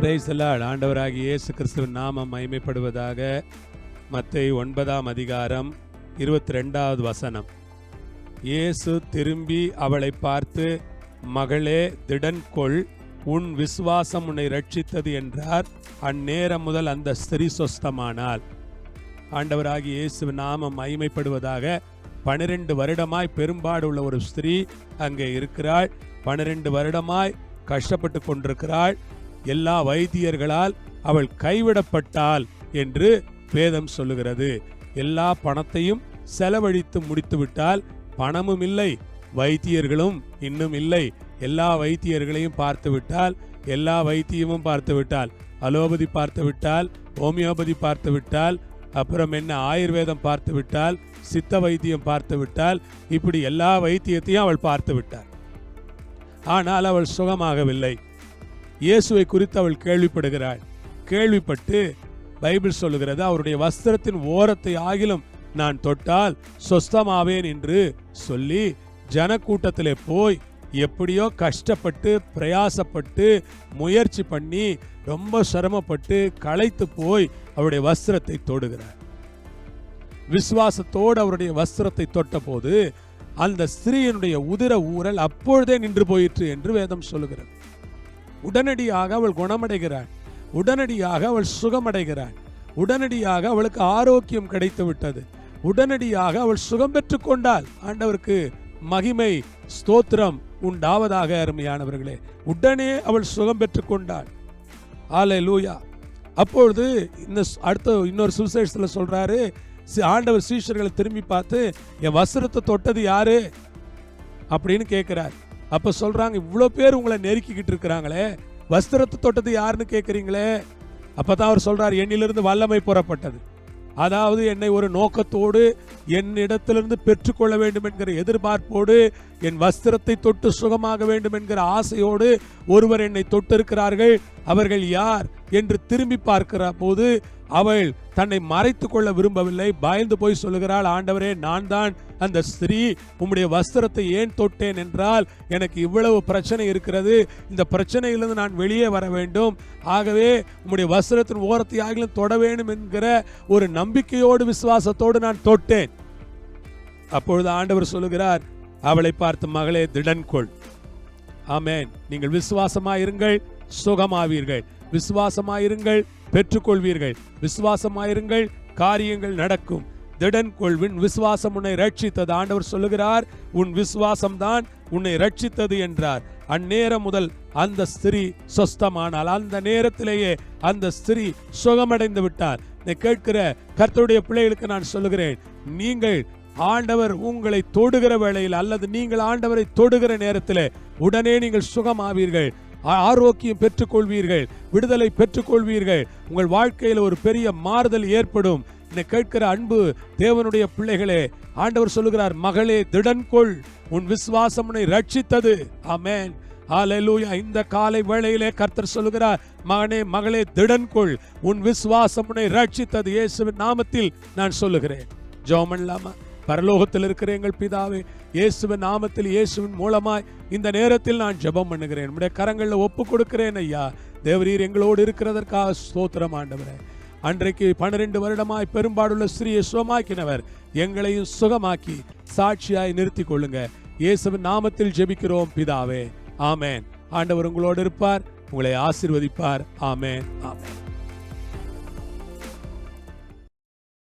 Praise the Lord. ஆண்டவராகிய இயேசு கிறிஸ்துவின் நாமம் மகிமைப்படுவதாக. மத்தேயு 9ஆம் அதிகாரம் 22வது வசனம். இயேசு திரும்பி அவளை பார்த்து, மகளே, திடன் கொள், உன் விசுவாசம் உன்னை ரட்சித்தது என்றார். அந்நேரம் முதல் அந்த ஸ்திரீ சொஸ்தமானாள். ஆண்டவராகிய இயேசுவின் நாமம் மகிமைப்படுவதாக. 12 வருடமாய் பெரும்பாடு உள்ள ஒரு ஸ்திரீ அங்கே இருக்கிறாள். 12 வருடமாய் கஷ்டப்பட்டு கொண்டிருக்கிறாள். எல்லா வைத்தியர்களால் அவள் கைவிடப்பட்டாள் என்று வேதம் சொல்லுகிறது. எல்லா பணத்தையும் செலவழித்து முடித்து விட்டால், பணமும் இல்லை, வைத்தியர்களும் இன்னும் இல்லை. எல்லா வைத்தியர்களையும் பார்த்து விட்டால், எல்லா வைத்தியமும் பார்த்து விட்டால், அலோபதி பார்த்து விட்டால், ஹோமியோபதி பார்த்து விட்டால், அப்புறம் என்ன ஆயுர்வேதம் பார்த்து விட்டால், சித்த வைத்தியம் பார்த்து விட்டால், இப்படி எல்லா வைத்தியத்தையும் அவள் பார்த்து விட்டாள். ஆனால் அவள் சுகமாகவில்லை. இயேசுவை குறித்து அவள் கேள்விப்படுகிறாள். கேள்விப்பட்டு பைபிள் சொல்லுகிறது, அவருடைய வஸ்திரத்தின் ஓரத்தை ஆகிலும் நான் தொட்டால் சொஸ்தமாவேன் என்று சொல்லி ஜனக்கூட்டத்திலே போய் எப்படியோ கஷ்டப்பட்டு பிரயாசப்பட்டு முயற்சி பண்ணி ரொம்ப சிரமப்பட்டு களைத்து போய் அவருடைய வஸ்திரத்தை தொடுகிறார். விசுவாசத்தோடு அவருடைய வஸ்திரத்தை தொட்ட போது அந்த ஸ்திரீயினுடைய உதிர ஊரல் அப்பொழுதே நின்று போயிற்று என்று வேதம் சொல்லுகிறது. உடனடியாக அவள் குணமடைகிறாள். உடனடியாக அவள் சுகமடைகிறாள். உடனடியாக அவளுக்கு ஆரோக்கியம் கிடைத்து விட்டது. உடனடியாக அவள் சுகம் பெற்று கொண்டாள். ஆண்டவருக்கு மகிமை ஸ்தோத்திரம் உண்டாவதாக. அருமையானவர்களே, உடனே அவள் சுகம் பெற்று கொண்டாள். அல்லேலூயா. அப்பொழுது அடுத்த இன்னொரு சுவிசேஷத்தில் சொல்றாரு, ஆண்டவர் சீஷர்களை திரும்பி பார்த்து, என் வஸ்திரத்தை தொட்டது யாரு அப்படின்னு கேட்கிறார். அப்ப சொல்றாங்க, இவ்வளவு பேர் உங்களை நெருக்கிக்கிட்டு இருக்கிறாங்களே, வஸ்திரத்தை தொட்டது யாருன்னு கேட்குறீங்களே. அப்பதான் அவர் சொல்றார், என்னிலிருந்து வல்லமை புறப்பட்டது. அதாவது என்னை ஒரு நோக்கத்தோடு என்னிடத்திலிருந்து பெற்றுக்கொள்ள வேண்டும் என்கிற எதிர்பார்ப்போடு, என் வஸ்திரத்தை தொட்டு சுகமாக வேண்டும் என்கிற ஆசையோடு ஒருவர் என்னை தொட்டிருக்கிறார்கள். அவர்கள் யார் என்று திரும்பி பார்க்கிற போது அவள் தன்னை மறைத்து கொள்ள விரும்பவில்லை. பயந்து போய் சொல்லுகிறாள், ஆண்டவரே, நான் தான் அந்த ஸ்திரீ. உம்முடைய வஸ்திரத்தை ஏன் தொட்டேன் என்றால், எனக்கு இவ்வளவு பிரச்சனை இருக்கிறது, இந்த பிரச்சனையிலிருந்து நான் வெளியே வர வேண்டும். ஆகவே உம்முடைய வஸ்திரத்தின் ஓரத்தை ஆகிலும் தொட வேண்டும் என்கிற ஒரு நம்பிக்கையோடு விசுவாசத்தோடு நான் தொட்டேன். அப்பொழுது ஆண்டவர் சொல்லுகிறார், அவளை பார்த்து, மகளே, திடன் கொள். ஆமென். நீங்கள் விசுவாசமாயிருங்கள், சுகமாவீர்கள். விசுவாசமாயிருங்கள், பெற்றுக்கொள்வீர்கள். விசுவாசமாயிருங்கள், காரியங்கள் நடக்கும். திடன் கொள்வின் விசுவாசம் உன்னை ரட்சித்தது. ஆண்டவர் சொல்லுகிறார், உன் விசுவாசம் தான் உன்னை ரட்சித்தது என்றார். அந்நேரம் முதல் அந்த ஸ்திரீ சொஸ்தமானால். அந்த நேரத்திலேயே அந்த ஸ்திரீ சுகமடைந்து விட்டார். கேட்கிற கர்த்தருடைய பிள்ளைகளுக்கு நான் சொல்லுகிறேன், நீங்கள் ஆண்டவர் உங்களை தொடுகிற வேளையில் அல்லது நீங்கள் ஆண்டவரை தொடுகிற நேரத்தில் உடனே நீங்கள் சுகமாவீர்கள், ஆரோக்கியம் பெற்றுக்கொள்வீர்கள், விடுதலை பெற்றுக்கொள்வீர்கள். உங்கள் வாழ்க்கையில் ஒரு பெரிய மாறுதல் ஏற்படும். என்னை கேட்கிற அன்பு தேவனுடைய பிள்ளைகளே, ஆண்டவர் சொல்லுகிறார், மகளே, திடன் கொள், உன் விசுவாசம் உன்னை ரட்சித்தது. ஆமென். ஹல்லேலூயா. இந்த காலை வேளையிலே கர்த்தர் சொல்லுகிறார், மகனே, மகளே, திடன் கொள், உன் விசுவாசம் உன்னை ரட்சித்தது. இயேசுவின் நாமத்தில் நான் சொல்லுகிறேன். ஜெபம் பண்ணலாமா? பரலோகத்தில் இருக்கிற எங்கள் பிதாவே, இயேசுவின் நாமத்தில், இயேசுவின் மூலமாய் இந்த நேரத்தில் நான் ஜெபம் பண்ணுகிறேன். உம்முடைய கரங்களில் ஒப்பு கொடுக்கிறேன் ஐயா. தேவரீர் எங்களோடு இருக்கிறதற்காக ஸ்தோத்திரம் ஆண்டவரே. அன்றைக்கு 12 வருடமாய் பெரும்பாடுள்ள ஸ்திரீயை சுகமாக்கினவர் எங்களையும் சுகமாக்கி சாட்சியாய் நிறுத்தி கொள்ளுங்க. இயேசுவின் நாமத்தில் ஜெபிக்கிறோம் பிதாவே. ஆமென். ஆண்டவர் உங்களோடு இருப்பார், உங்களை ஆசீர்வதிப்பார். ஆமென், ஆமென்.